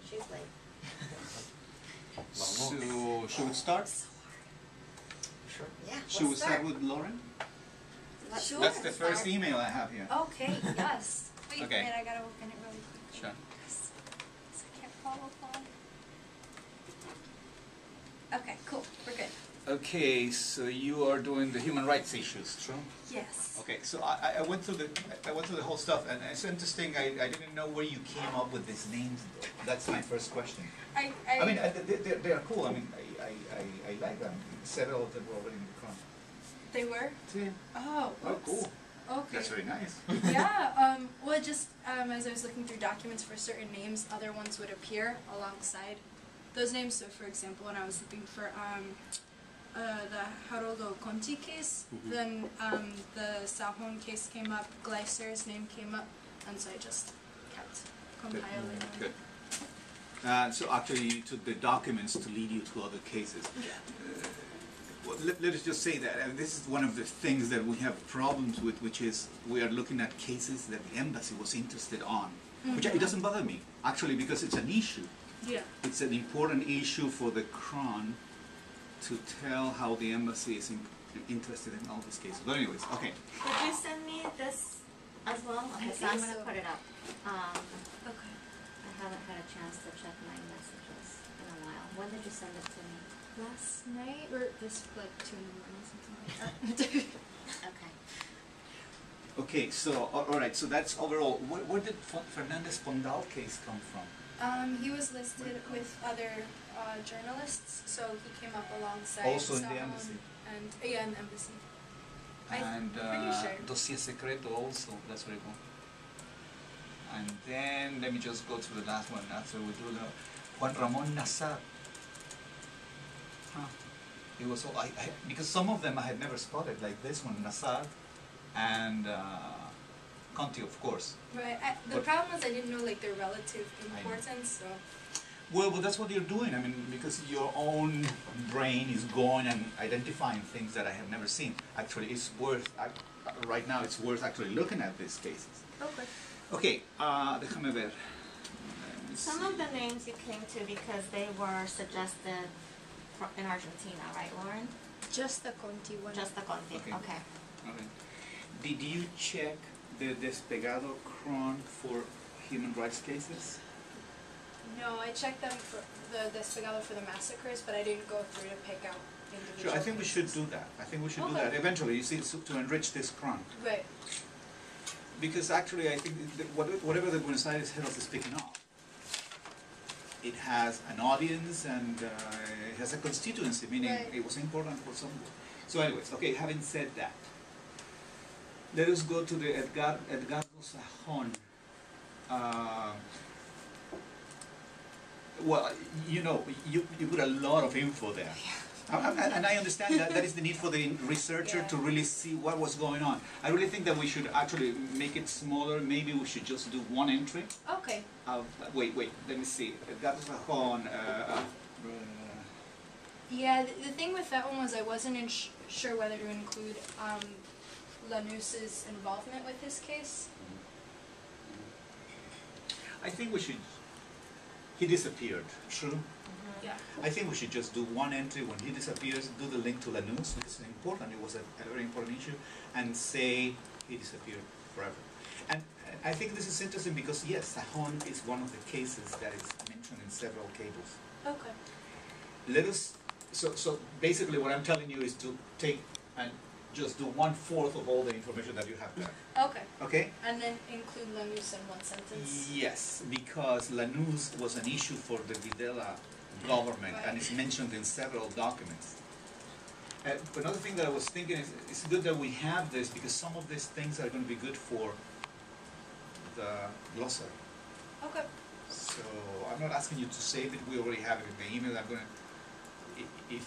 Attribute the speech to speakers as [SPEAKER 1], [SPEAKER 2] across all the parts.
[SPEAKER 1] She's late.
[SPEAKER 2] So, should we start?
[SPEAKER 3] Sure.
[SPEAKER 1] Yeah.
[SPEAKER 2] Should we start with Lauren?
[SPEAKER 1] Sure.
[SPEAKER 2] That's the first email I have here.
[SPEAKER 4] Okay, yes. Wait,
[SPEAKER 2] Okay.
[SPEAKER 4] wait, I gotta open it really quick.
[SPEAKER 2] Sure.
[SPEAKER 4] So I can't follow along. Okay, cool. We're good.
[SPEAKER 2] Okay, so you are doing the human rights issues, true?
[SPEAKER 4] Yes.
[SPEAKER 2] Okay, so I went through the whole stuff, and it's interesting. I didn't know where you came up with these names. That's my first question.
[SPEAKER 4] I
[SPEAKER 2] mean, they are cool. I mean, I like them. Several of them were already in the front.
[SPEAKER 4] They were?
[SPEAKER 2] Yeah.
[SPEAKER 4] Oh,
[SPEAKER 2] Oh,
[SPEAKER 4] oops.
[SPEAKER 2] cool.
[SPEAKER 4] Okay.
[SPEAKER 2] That's very nice.
[SPEAKER 4] Yeah, well, just as I was looking through documents for certain names, other ones would appear alongside those names. So, for example, when I was looking for the Haroldo Conti case, then the Sahon case came up, Gleiser's name came up, and so I just kept compiling them.
[SPEAKER 2] Good. So actually you took the documents to lead you to other cases.
[SPEAKER 4] Yeah.
[SPEAKER 2] Well, let us just say that, and this is one of the things that we have problems with, which is we are looking at cases that the embassy was interested on, which it doesn't bother me, actually, because it's an issue.
[SPEAKER 4] Yeah.
[SPEAKER 2] It's an important issue for the Crown to tell how the embassy is interested in all these cases. But anyways, okay.
[SPEAKER 1] Could you send me this as well? Okay, so I'm going to put it up.
[SPEAKER 4] Okay.
[SPEAKER 1] I haven't had a chance to check my messages in a while. When did you send it to me?
[SPEAKER 4] Last night, or this, like, 2 in the morning, something like that.
[SPEAKER 1] Okay.
[SPEAKER 2] Okay, so, all right, so that's overall. Where did Fernandez Pondal case come from?
[SPEAKER 4] He was listed with other journalists, so he came up alongside
[SPEAKER 2] Also in the
[SPEAKER 4] Sahon
[SPEAKER 2] embassy?
[SPEAKER 4] And, yeah, in the embassy.
[SPEAKER 2] And
[SPEAKER 4] I'm pretty sure.
[SPEAKER 2] Dossier Secreto also, that's very cool. And then, let me just go to the last one after we do the Juan Ramon Nazar. Huh. It was all, because some of them I had never spotted, like this one, Nazar, and Conti, of course.
[SPEAKER 4] Right. The problem was I didn't know like their relative importance, so.
[SPEAKER 2] Well, that's what you're doing. I mean, because your own brain is going and identifying things that I have never seen. Actually, it's worth, right now it's worth actually looking at these cases.
[SPEAKER 4] Okay.
[SPEAKER 2] Okay, déjame ver.
[SPEAKER 1] Some of the names you came to because they were suggested in Argentina, right, Lauren?
[SPEAKER 4] Just the Conti one.
[SPEAKER 1] Just the Conti,
[SPEAKER 2] Okay.
[SPEAKER 1] okay.
[SPEAKER 2] Okay. Did you check the Despegado Cron for human rights cases?
[SPEAKER 4] No, I checked them for the Despegado for the massacres, but I didn't go through to pick out individual
[SPEAKER 2] Sure, I think we should
[SPEAKER 4] cases.
[SPEAKER 2] do that. I think we should do
[SPEAKER 4] Okay.
[SPEAKER 2] that eventually, you see, to enrich this Cron.
[SPEAKER 4] Right.
[SPEAKER 2] Because actually, I think that whatever the Buenos Aires Herald is picking up, it has an audience and it has a constituency, meaning
[SPEAKER 4] Right.
[SPEAKER 2] it was important for someone. So anyways, okay, having said that, let us go to the Edgardo Sahon. Well, you know, you put a lot of info there. And I understand that is the need for the researcher to really see what was going on. I really think that we should actually make it smaller. Maybe we should just do one entry.
[SPEAKER 4] Okay.
[SPEAKER 2] Wait, let me see. Edgardo Sahon.
[SPEAKER 4] Yeah, the thing with that one was I wasn't sure whether to include Lanús's involvement with his case.
[SPEAKER 2] I think we should. He disappeared. True.
[SPEAKER 4] Yeah.
[SPEAKER 2] I think we should just do one entry when he disappears, do the link to Lanús, which is important, it was a very important issue, and say he disappeared forever. And I think this is interesting because, yes, Sahon is one of the cases that is mentioned in several cables.
[SPEAKER 4] Okay.
[SPEAKER 2] Let us, so basically what I'm telling you is to take and just do 1/4 of all the information that you have there.
[SPEAKER 4] Okay.
[SPEAKER 2] Okay?
[SPEAKER 4] And then include Lanús in one sentence.
[SPEAKER 2] Yes, because Lanús was an issue for the Videla government, and it's mentioned in several documents. Another thing that I was thinking is it's good that we have this because some of these things are going to be good for the glossary.
[SPEAKER 4] Okay.
[SPEAKER 2] So I'm not asking you to save it, we already have it in the email. I'm going to, if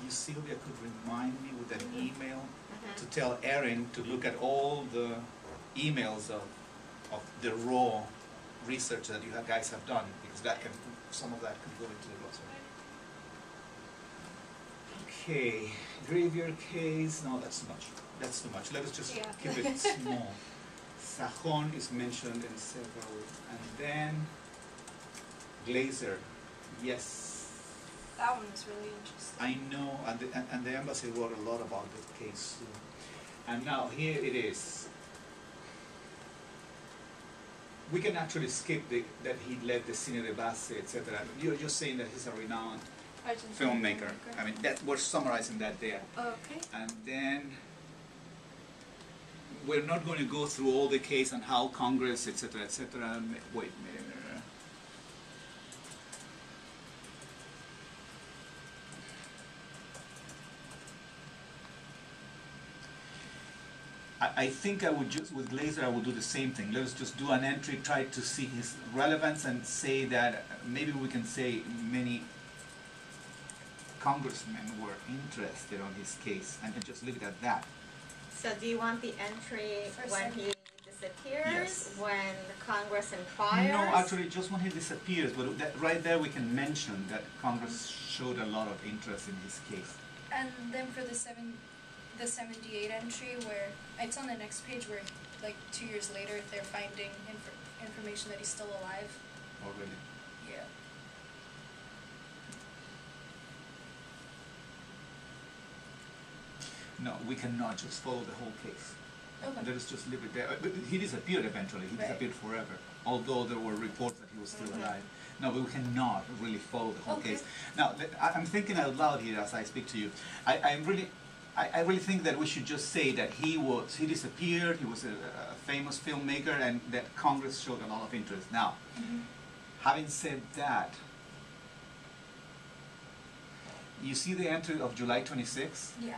[SPEAKER 2] you, Silvia, could remind me with an email to tell Erin to look at all the emails of the raw research that you guys have done, because that can, some of that could go into the glossary. Okay, graveyard case, no, that's too much. That's too much. Let us just keep it small. Sahon is mentioned in several, and then Glazer, yes.
[SPEAKER 4] That one was really interesting.
[SPEAKER 2] I know, and the embassy wrote a lot about the case too. And now here it is. We can actually skip that he led the Cine de Base, etc. You're just saying that he's a renowned filmmaker. I mean, that we're summarizing that there.
[SPEAKER 4] Okay.
[SPEAKER 2] And then we're not going to go through all the case and how Congress, etc., etc. Wait a minute. I think I would just, with Glazer, I would do the same thing. Let us just do an entry, try to see his relevance, and say that maybe we can say many congressmen were interested on his case, and just leave it at that.
[SPEAKER 1] So do you want the entry when he disappears,
[SPEAKER 2] Yes.
[SPEAKER 1] when the Congress inquires?
[SPEAKER 2] No, actually, just when he disappears, but that, right there we can mention that Congress showed a lot of interest in his case.
[SPEAKER 4] And then for the 78 entry, where it's on the next page, where like 2 years later they're finding information that he's still alive.
[SPEAKER 2] Oh, really?
[SPEAKER 4] Yeah.
[SPEAKER 2] No, we cannot just follow the whole case.
[SPEAKER 4] Okay.
[SPEAKER 2] Let us just leave it there. But he disappeared eventually. He disappeared forever. Although there were reports that he was still alive. No, but we cannot really follow the whole case. Now, I'm thinking out loud here as I speak to you. I really think that we should just say that he disappeared. He was a famous filmmaker, and that Congress showed a lot of interest. Now, having said that, you see the entry of July 26th?
[SPEAKER 4] Yeah.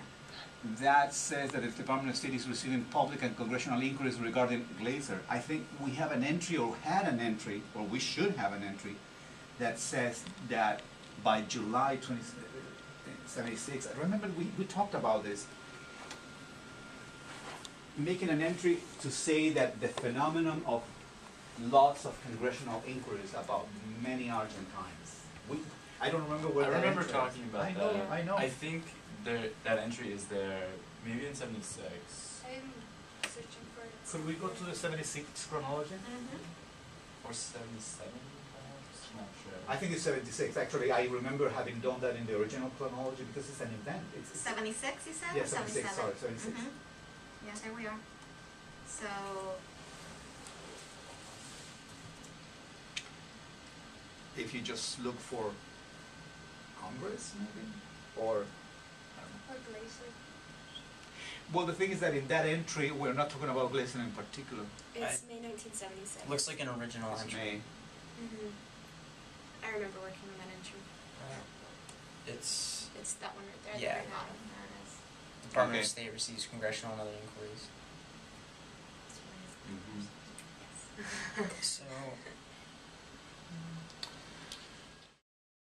[SPEAKER 2] That says that the Department of State is receiving public and congressional inquiries regarding Glazer. I think we have an entry, or had an entry, or we should have an entry, that says that by July 2076, I remember we talked about this, making an entry to say that the phenomenon of lots of congressional inquiries about many Argentines. I don't remember where
[SPEAKER 3] I
[SPEAKER 2] that
[SPEAKER 3] remember
[SPEAKER 2] entry
[SPEAKER 3] talking about
[SPEAKER 2] I know,
[SPEAKER 3] that.
[SPEAKER 2] I know.
[SPEAKER 3] I think that entry is there maybe in 76.
[SPEAKER 4] I'm searching for it.
[SPEAKER 2] Could we go to the 76 chronology?
[SPEAKER 3] Or 77 perhaps? Not sure.
[SPEAKER 2] I think it's 76. Actually, I remember having done that in the original chronology because it's an event. It's
[SPEAKER 1] 76, you said?
[SPEAKER 2] yeah,
[SPEAKER 1] Or
[SPEAKER 2] 76. Sorry, 76.
[SPEAKER 1] Yes, here we are. So,
[SPEAKER 2] If you just look for Congress, maybe, or I don't know.
[SPEAKER 4] Or Glazer.
[SPEAKER 2] Well, the thing is that in that entry, we're not talking about Glazer in particular.
[SPEAKER 5] It's May 1976.
[SPEAKER 3] Looks like an original
[SPEAKER 2] It's
[SPEAKER 3] entry.
[SPEAKER 2] May.
[SPEAKER 5] I remember working on that entry.
[SPEAKER 3] It's
[SPEAKER 5] It's that one right there at
[SPEAKER 3] Yeah.
[SPEAKER 5] the very bottom.
[SPEAKER 1] there it is.
[SPEAKER 3] Department
[SPEAKER 2] Okay.
[SPEAKER 3] of State receives congressional and other inquiries.
[SPEAKER 5] That's what it is.
[SPEAKER 3] So